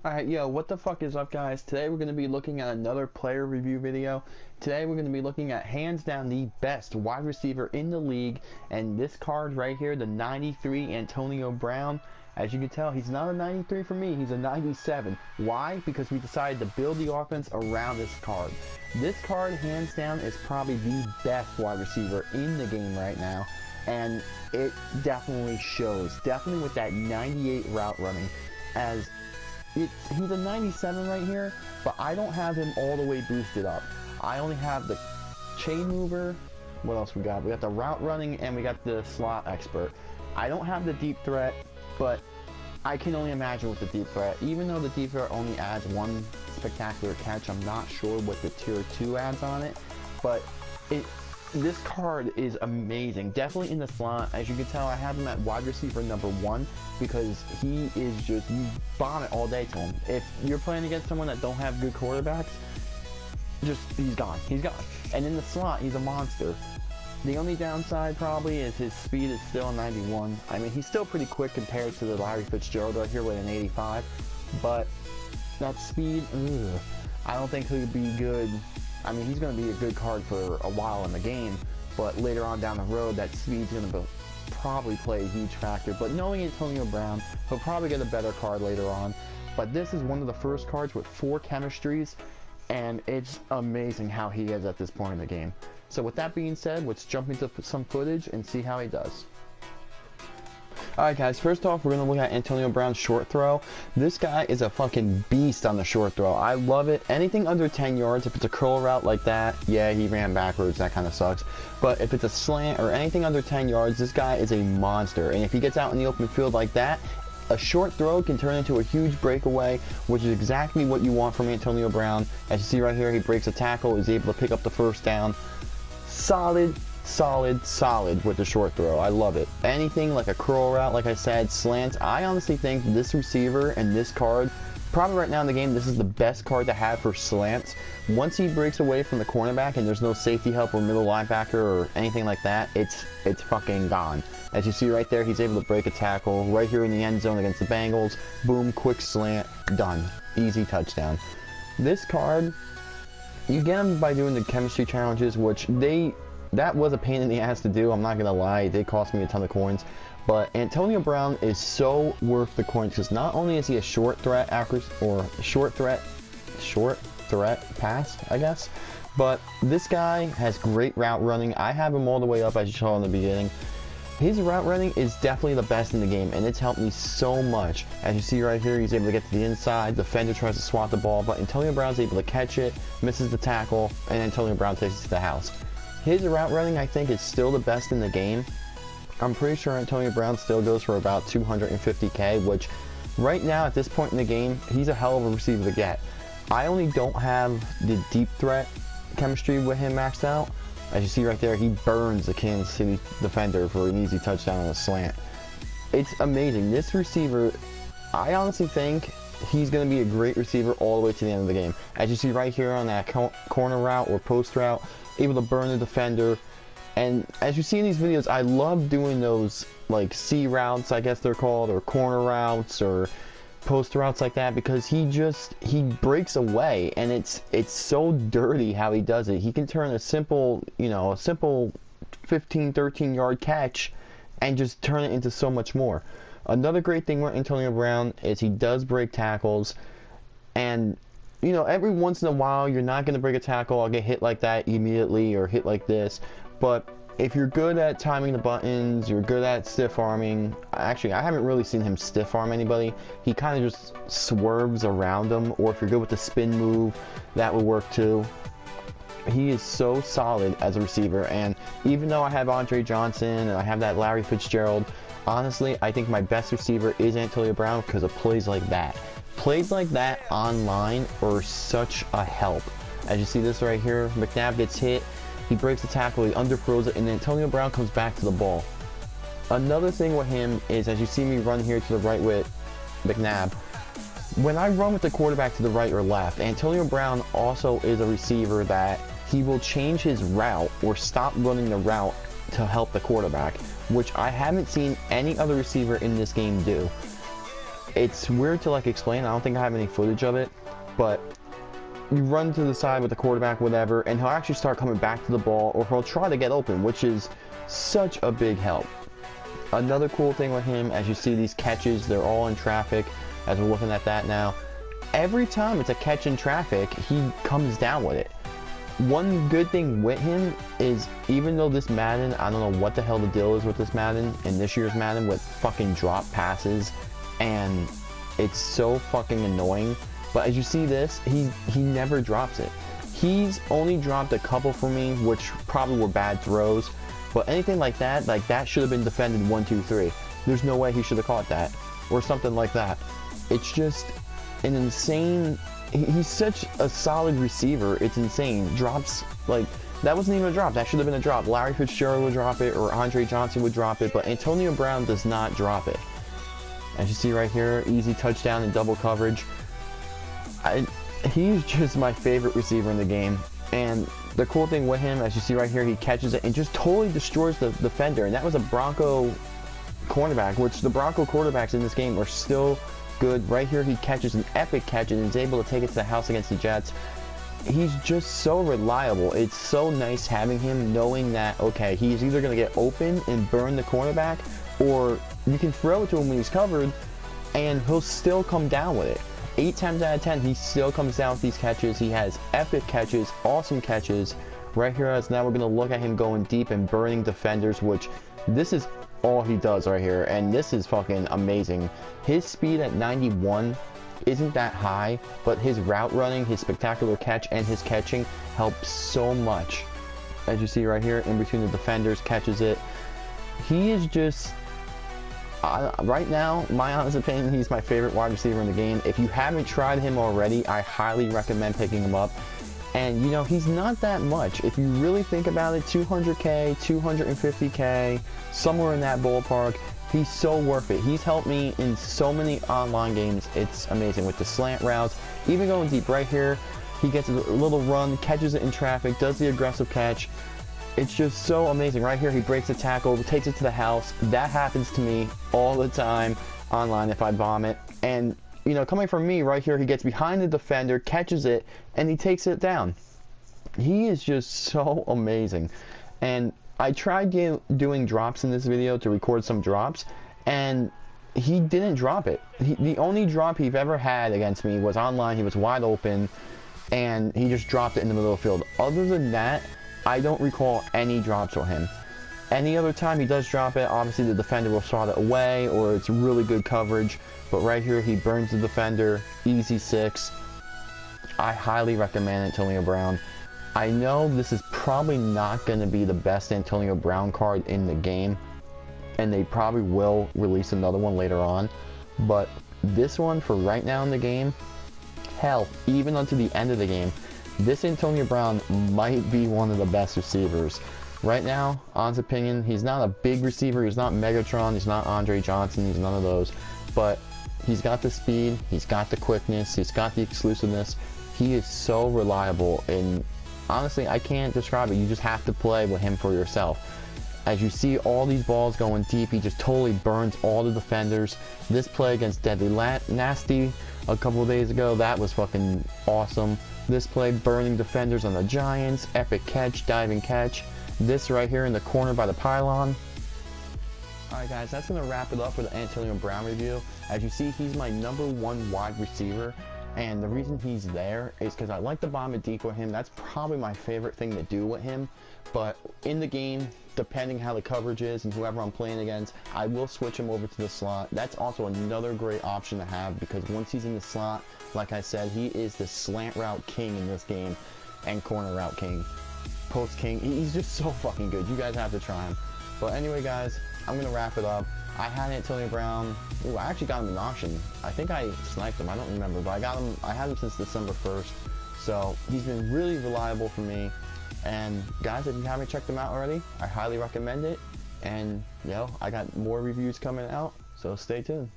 Alright, yo, what the fuck is up, guys? Today we're going to be looking at another player review video. Today we're going to be looking at hands down the best wide receiver in the league, and this card right here, the 93 Antonio Brown. As you can tell, he's not a 93 for me, he's a 97. Why? Because we decided to build the offense around this card. This card, hands down, is probably the best wide receiver in the game right now, and it definitely shows. Definitely with that 98 route running, as he's a 97 right here, but I don't have him all the way boosted up. I only have the chain mover. What else we got? We got the route running and we got the slot expert. I don't have the deep threat, but I can only imagine with the deep threat. Even though the deep threat only adds one spectacular catch, I'm not sure what the tier 2 adds on it, but this card is amazing. Definitely in the slot. As you can tell, I have him at wide receiver number 1 because he is just, you bomb it all day to him. If you're playing against someone that don't have good quarterbacks, he's gone. He's gone. And in the slot, he's a monster. The only downside probably is his speed is still a 91. I mean, he's still pretty quick compared to the Larry Fitzgerald right here with an 85, but that speed, I don't think he'll be good. I mean, he's going to be a good card for a while in the game, but later on down the road, that speed's going to probably play a huge factor. But knowing Antonio Brown, he'll probably get a better card later on. But this is one of the first cards with 4 chemistries, and it's amazing how he is at this point in the game. So with that being said, let's jump into some footage and see how he does. Alright guys, first off we're going to look at Antonio Brown's short throw. This guy is a fucking beast on the short throw. I love it. Anything under 10 yards, if it's a curl route like that, yeah, he ran backwards, that kind of sucks. But if it's a slant or anything under 10 yards, this guy is a monster. And if he gets out in the open field like that, a short throw can turn into a huge breakaway, which is exactly what you want from Antonio Brown. As you see right here, he breaks a tackle, is able to pick up the first down. Solid with the short throw. I love it. Anything like a curl route, like I said, slants. I honestly think this receiver and this card, probably right now in the game, this is the best card to have for slants. Once he breaks away from the cornerback and there's no safety help or middle linebacker or anything like that, it's fucking gone. As you see right there, he's able to break a tackle right here in the end zone against the Bengals. Boom, quick slant, done. Easy touchdown. This card, you get him by doing the chemistry challenges, which that was a pain in the ass to do, I'm not gonna lie. They cost me a ton of coins, but Antonio Brown is so worth the coins because not only is he a short threat pass, I guess, but this guy has great route running. I have him all the way up, as you saw in the beginning. His route running is definitely the best in the game, and it's helped me so much. As you see right here, he's able to get to the inside. The defender tries to swat the ball, but Antonio Brown's able to catch it, misses the tackle, and Antonio Brown takes it to the house. His route running, I think, is still the best in the game. I'm pretty sure Antonio Brown still goes for about 250k, which right now at this point in the game, he's a hell of a receiver to get. I only don't have the deep threat chemistry with him maxed out. As you see right there, he burns the Kansas City defender for an easy touchdown on a slant. It's amazing. This receiver, I honestly think he's going to be a great receiver all the way to the end of the game. As you see right here on that corner route or post route, able to burn the defender. And as you see in these videos, I love doing those like C routes, I guess they're called, or corner routes or post routes like that, because he breaks away, and it's so dirty how he does it. He can turn a simple 15-13 yard catch and just turn it into so much more. Another great thing with Antonio Brown is he does break tackles, and every once in a while you're not going to break a tackle. I'll get hit like that immediately or hit like this, but if you're good at timing the buttons, you're good at stiff arming. Actually, I haven't really seen him stiff arm anybody. He kind of just swerves around them, or if you're good with the spin move, that would work too. He is so solid as a receiver, and even though I have Andre Johnson and I have that Larry Fitzgerald, honestly, I think my best receiver is Antonio Brown because of plays like that. Plays like that online are such a help. As you see this right here, McNabb gets hit, he breaks the tackle, he underthrows it, and then Antonio Brown comes back to the ball. Another thing with him is, as you see me run here to the right with McNabb, when I run with the quarterback to the right or left, Antonio Brown also is a receiver that he will change his route or stop running the route to help the quarterback, which I haven't seen any other receiver in this game do. It's weird to like explain. I don't think I have any footage of it, but you run to the side with the quarterback, whatever, and he'll actually start coming back to the ball, or he'll try to get open, which is such a big help. Another cool thing with him, as you see these catches, they're all in traffic, as we're looking at that now. Every time it's a catch in traffic, he comes down with it. One good thing with him is, even though this Madden, I don't know what the hell the deal is with this Madden, in this year's Madden, with fucking drop passes, and it's so fucking annoying. But as you see this, he never drops it. He's only dropped a couple for me, which probably were bad throws. But anything like that should have been defended 1, 2, 3. There's no way he should have caught that, or something like that. It's just an insane. He's such a solid receiver. It's insane. Drops, like, that wasn't even a drop. That should have been a drop. Larry Fitzgerald would drop it, or Andre Johnson would drop it, but Antonio Brown does not drop it. As you see right here, easy touchdown in double coverage. He's just my favorite receiver in the game. And the cool thing with him, as you see right here, he catches it and just totally destroys the defender. And that was a Bronco cornerback, which the Bronco quarterbacks in this game are still good. Right here, he catches an epic catch and is able to take it to the house against the Jets. He's just so reliable. It's so nice having him, knowing that, okay, he's either going to get open and burn the cornerback, or you can throw it to him when he's covered and he'll still come down with it. 8 times out of 10, he still comes down with these catches. He has epic catches, awesome catches. Right here, as now we're going to look at him going deep and burning defenders, which this is all he does right here, and this is fucking amazing. His speed at 91 isn't that high, but his route running, his spectacular catch, and his catching helps so much. As you see right here, in between the defenders, catches it. He is just... right now, my honest opinion, he's my favorite wide receiver in the game. If you haven't tried him already, I highly recommend picking him up. And, you know, he's not that much. If you really think about it, 200K, 250K, somewhere in that ballpark, he's so worth it. He's helped me in so many online games. It's amazing with the slant routes. Even going deep right here, he gets a little run, catches it in traffic, does the aggressive catch. It's just so amazing. Right here, he breaks a tackle, takes it to the house. That happens to me all the time online if I bomb it. And, you know, coming from me right here, he gets behind the defender, catches it, and he takes it down. He is just so amazing. And I tried doing drops in this video to record some drops, and he didn't drop it. The only drop he've ever had against me was online. He was wide open, and he just dropped it in the middle of the field. Other than that, I don't recall any drops for him. Any other time he does drop it, obviously the defender will swat it away, or it's really good coverage. But right here, he burns the defender, easy 6. I highly recommend Antonio Brown. I know this is probably not going to be the best Antonio Brown card in the game, and they probably will release another one later on. But this one, for right now in the game, hell, even until the end of the game, this Antonio Brown might be one of the best receivers. Right now, honest opinion, he's not a big receiver. He's not Megatron. He's not Andre Johnson. He's none of those. But he's got the speed. He's got the quickness. He's got the exclusiveness. He is so reliable. And honestly, I can't describe it. You just have to play with him for yourself. As you see all these balls going deep, he just totally burns all the defenders. This play against Deadly Nasty a couple of days ago, that was fucking awesome. This play, burning defenders on the Giants, epic catch, diving catch. This right here in the corner by the pylon. Alright guys, that's going to wrap it up for the Antonio Brown review. As you see, he's my #1 wide receiver. And the reason he's there is because I like to bomb it deep with him. That's probably my favorite thing to do with him. But in the game, depending how the coverage is and whoever I'm playing against, I will switch him over to the slot. That's also another great option to have, because once he's in the slot, like I said, he is the slant route king in this game, and corner route king, post king. He's just so fucking good. You guys have to try him. But anyway guys, I'm going to wrap it up. I had Antonio Brown. Ooh, I actually got him in auction. I think I sniped him. I don't remember, but I had him since December 1st. So he's been really reliable for me. And guys, if you haven't checked him out already, I highly recommend it. And, you know, I got more reviews coming out, so stay tuned.